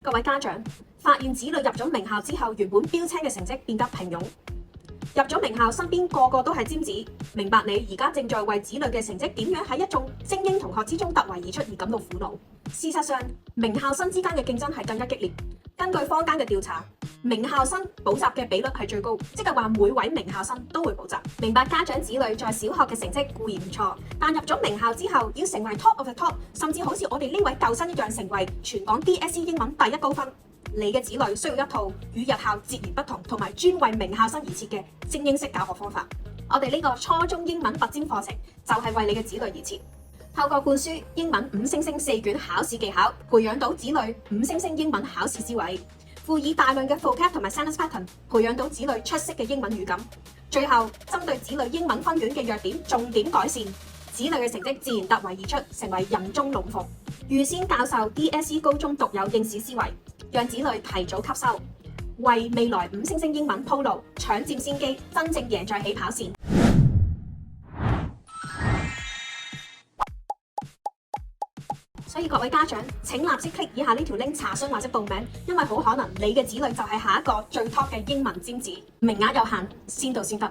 各位家長，發現子女入咗名校之後，原本標青嘅成績變得平庸。入咗名校，身邊個個都係尖子，明白你而家正在為子女嘅成績點樣喺一眾精英同學之中突圍而出而感到苦惱。事實上，名校生之間嘅競爭係更加激烈。根據坊間嘅調查，名校生補習嘅比率係最高，即係話每位名校生都會補習。明白家長子女在小學嘅成績固然唔錯，但入咗名校之後，要成為 top of the top， 甚至好似我哋呢位舊生一樣成為全港 DSE 英文第一高分。你嘅子女需要一套與日校截然不同，同埋專為名校生而設嘅精英式教學方法。我哋呢個初中英文拔尖課程就係為你嘅子女而設，透過灌輸英文5星星4卷考試技巧，培養到子女5星星英文考試思維，輔以大量嘅 vocab 同埋 sentence pattern， 培養到子女出色嘅英文語感。最後針對子女英文分卷嘅弱點重點改善，子女嘅成績自然突圍而出，成為人中龍鳳。預先教授 DSE 高中獨有應試思維，讓子女提早吸收，為未來5星星英文鋪路，搶佔先機，真正贏在起跑線。所以各位家長請立即 click 以下呢條 link 查詢或者報名，因為好可能你嘅子女就係下一個最 top 嘅英文尖子，名額有限，先到先得。